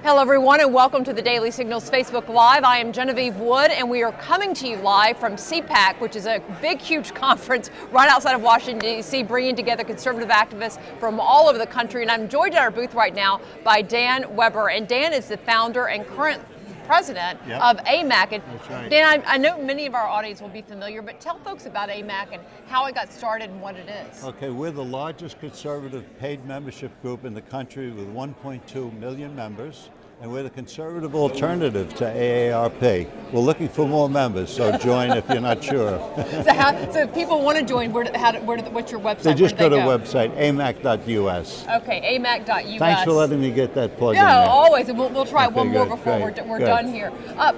Hello everyone and welcome to the Daily Signals Facebook Live. I am Genevieve Wood and we are coming to you live from CPAC, which is a big, huge conference right outside of Washington, D.C., bringing together conservative activists from all over the country. And I'm joined at our booth right now by Dan Weber. And Dan is the founder and current president of AMAC. And that's right. Dan, I know many of our audience will be familiar, but tell folks about AMAC and how it got started and what it is. Okay, we're the largest conservative paid membership group in the country with 1.2 million members, and we're the conservative alternative to AARP. We're looking for more members, so join if you're not sure. So if people want to join, what's your website? They just go to the website, amac.us. Okay, amac.us. Thanks for letting me get that plug in Yeah, there. always, and we'll try one more good, before great, we're good. done here.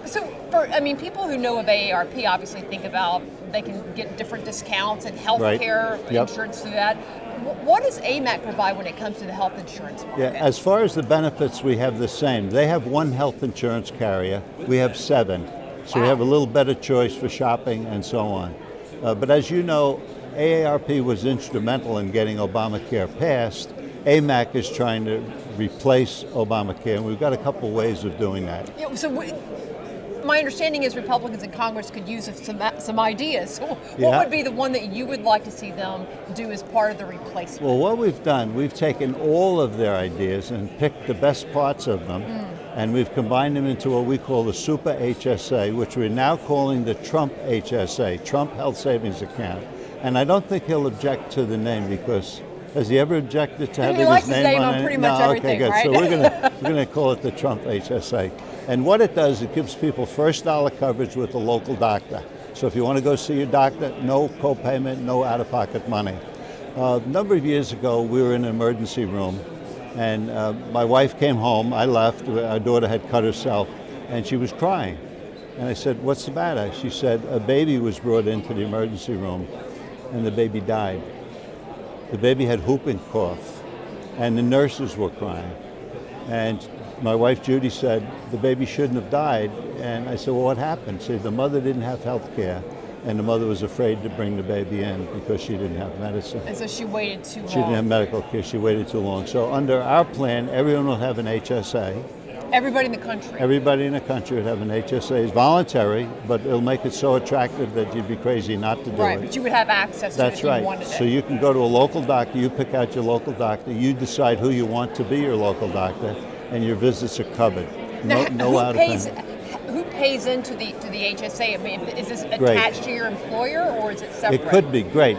So, people who know of AARP obviously think about they can get different discounts and health care insurance through that. What does AMAC provide when it comes to the health insurance market? Yeah, as far as the benefits, we have the same. They have one health insurance carrier. We have 7. So we have a little better choice for shopping and so on. But as you know, AARP was instrumental in getting Obamacare passed. AMAC is trying to replace Obamacare, and we've got a couple ways of doing that. Yeah, my understanding is Republicans in Congress could use some ideas. So what would be the one that you would like to see them do as part of the replacement? Well, what we've done, we've taken all of their ideas and picked the best parts of them, and we've combined them into what we call the Super HSA, which we're now calling the Trump HSA, Trump Health Savings Account. And I don't think he'll object to the name, because has he ever objected to having his name on it? Pretty much everything, okay, good. right? So we're going to call it the Trump HSA. And what it does, it gives people first dollar coverage with a local doctor. So if you want to go see your doctor, no co-payment, no out-of-pocket money. A number of years ago, we were in an emergency room, and my wife came home. I left. Our daughter had cut herself, and she was crying. And I said, "What's the matter?" She said, "A baby was brought into the emergency room, and the baby died. The baby had whooping cough, and the nurses were crying." And my wife Judy said, "The baby shouldn't have died." And I said, "Well, what happened?" She said, "The mother didn't have health care, and the mother was afraid to bring the baby in because she didn't have medicine." And so she waited too long. She didn't have medical care, she waited too long. So under our plan, everyone will have an HSA. Everybody in the country? Everybody in the country would have an HSA. It's voluntary, but it'll make it so attractive that you'd be crazy not to do it. Right, but you would have access to it if you wanted it. So you can go to a local doctor, you pick out your local doctor, you decide who you want to be your local doctor, and your visits are covered. No out of payment. Who pays into the HSA? I mean, is this attached to your employer, or is it separate? It could be, great.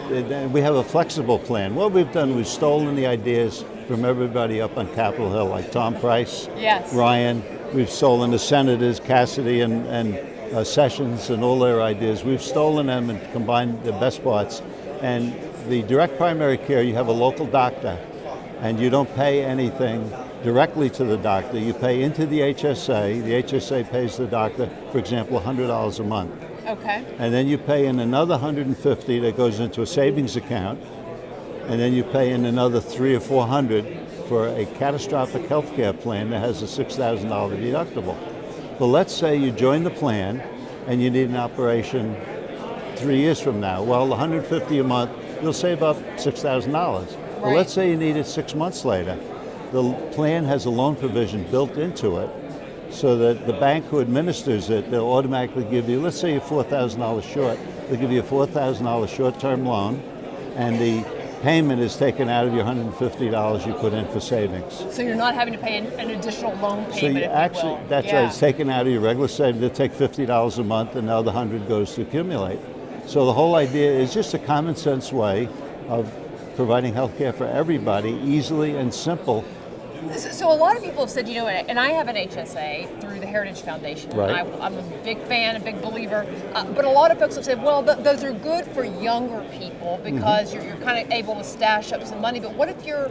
We have a flexible plan. What we've done, we've stolen the ideas from everybody up on Capitol Hill, like Tom Price, Ryan. We've stolen the senators, Cassidy and Sessions, and all their ideas. We've stolen them and combined the best parts. And the direct primary care, you have a local doctor, and you don't pay anything directly to the doctor. You pay into the HSA. The HSA pays the doctor, for example, $100 a month. Okay. And then you pay in another $150 that goes into a savings account, and then you pay in another $300 or $400 for a catastrophic health care plan that has a $6,000 deductible. But let's say you join the plan and you need an operation 3 years from now. Well, the $150 a month, you'll save up $6,000. Well, let's say you need it 6 months later. The plan has a loan provision built into it, so that the bank who administers it, they'll automatically give you, let's say you're $4,000 short, they'll give you a $4,000 short-term loan, and the payment is taken out of your $150 you put in for savings. So you're not having to pay an additional loan payment, so you actually, that's right, it's taken out of your regular savings. They'll take $50 a month, and the other $100 goes to accumulate. So the whole idea is just a common sense way of providing health care for everybody, easily and simple. So a lot of people have said, you know, and I have an HSA through the Heritage Foundation. Right. I'm a big fan, a big believer. But a lot of folks have said, well, those are good for younger people because you're kind of able to stash up some money. But what if you're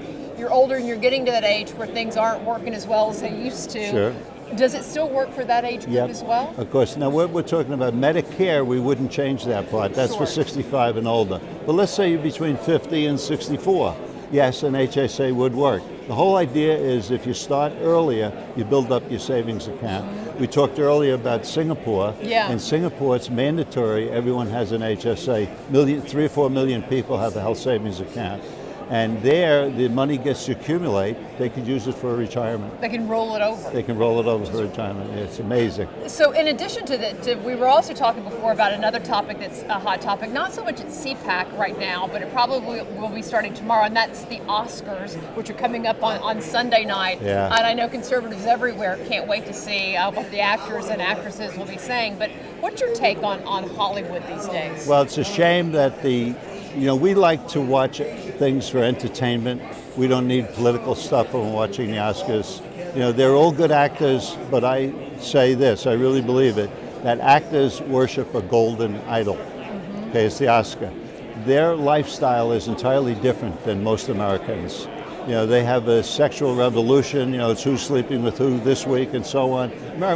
older and you're getting to that age where things aren't working as well as they used to? Sure. Does it still work for that age group as well? Of course. Now, we're talking about Medicare. We wouldn't change that part. That's for 65 and older. But let's say you're between 50 and 64. Yes, an HSA would work. The whole idea is if you start earlier, you build up your savings account. We talked earlier about Singapore. Yeah. In Singapore, it's mandatory. Everyone has an HSA. 3 or 4 million people have a health savings account. And there, the money gets to accumulate. They could use it for retirement. They can roll it over. They can roll it over for retirement. It's amazing. So in addition to that, we were also talking before about another topic that's a hot topic, not so much at CPAC right now, but it probably will be starting tomorrow, and that's the Oscars, which are coming up on Sunday night. Yeah. And I know conservatives everywhere can't wait to see what the actors and actresses will be saying. But what's your take on Hollywood these days? Well, it's a shame that we like to watch things for entertainment. We don't need political stuff when we're watching the Oscars. They're all good actors, but I say this, I really believe it, that actors worship a golden idol. Okay, it's the Oscar. Their lifestyle is entirely different than most Americans. They have a sexual revolution, it's who's sleeping with who this week and so on.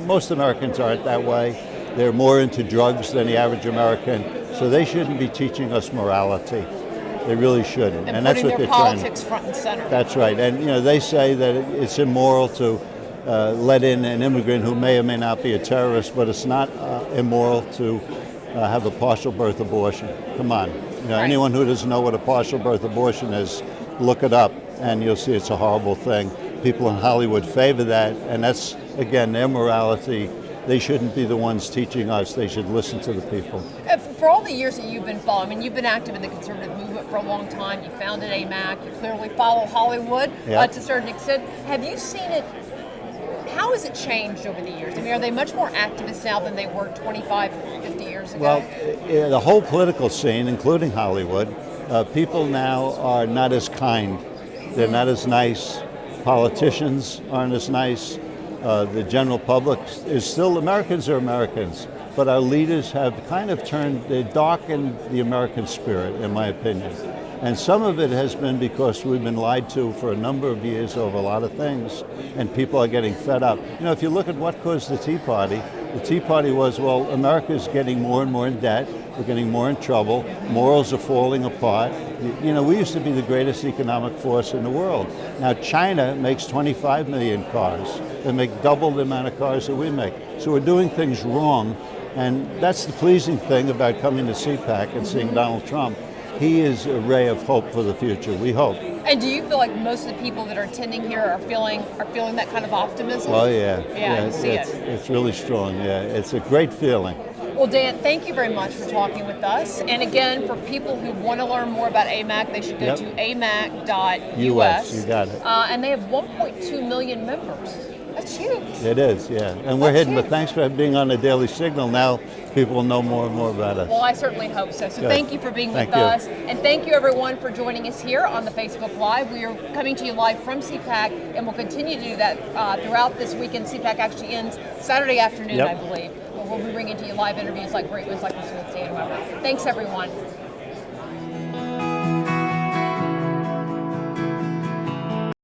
Most Americans aren't that way. They're more into drugs than the average American. So they shouldn't be teaching us morality. They really shouldn't. And that's what their they're trying. politics front and center. That's right. And they say that it's immoral to let in an immigrant who may or may not be a terrorist, but it's not immoral to have a partial birth abortion. Come on. Right. Anyone who doesn't know what a partial birth abortion is, look it up and you'll see it's a horrible thing. People in Hollywood favor that, and that's, again, their morality. They shouldn't be the ones teaching us. They should listen to the people. For all the years that you've been following, you've been active in the conservative movement for a long time. You founded AMAC. You clearly follow Hollywood to a certain extent. Have you seen it? How has it changed over the years? I mean, are they much more activist now than they were 25, 50 years ago? Well, the whole political scene, including Hollywood, people now are not as kind. They're not as nice. Politicians aren't as nice. The general public is still, Americans are Americans, but our leaders have kind of they darkened the American spirit, in my opinion. And some of it has been because we've been lied to for a number of years over a lot of things, and people are getting fed up. If you look at what caused the Tea Party was, well, America's getting more and more in debt, we're getting more in trouble, morals are falling apart. We used to be the greatest economic force in the world. Now China makes 25 million cars. They make double the amount of cars that we make. So we're doing things wrong, and that's the pleasing thing about coming to CPAC and seeing Donald Trump. He is a ray of hope for the future, we hope. And do you feel like most of the people that are attending here are feeling that kind of optimism? Oh yeah. Yeah, It's really strong, yeah. It's a great feeling. Well, Dan, thank you very much for talking with us. And again, for people who want to learn more about AMAC, they should go to amac.us. You got it. And they have 1.2 million members. That's huge. It is, yeah. And we're hidden, but thanks for being on the Daily Signal. Now people will know more and more about us. Well, I certainly hope so. So Good. Thank you for being with us. And thank you, everyone, for joining us here on the Facebook Live. We are coming to you live from CPAC, and we'll continue to do that throughout this weekend. CPAC actually ends Saturday afternoon, I believe. We'll be bringing to you live interviews like great ones like this with Dan Weber. Thanks, everyone.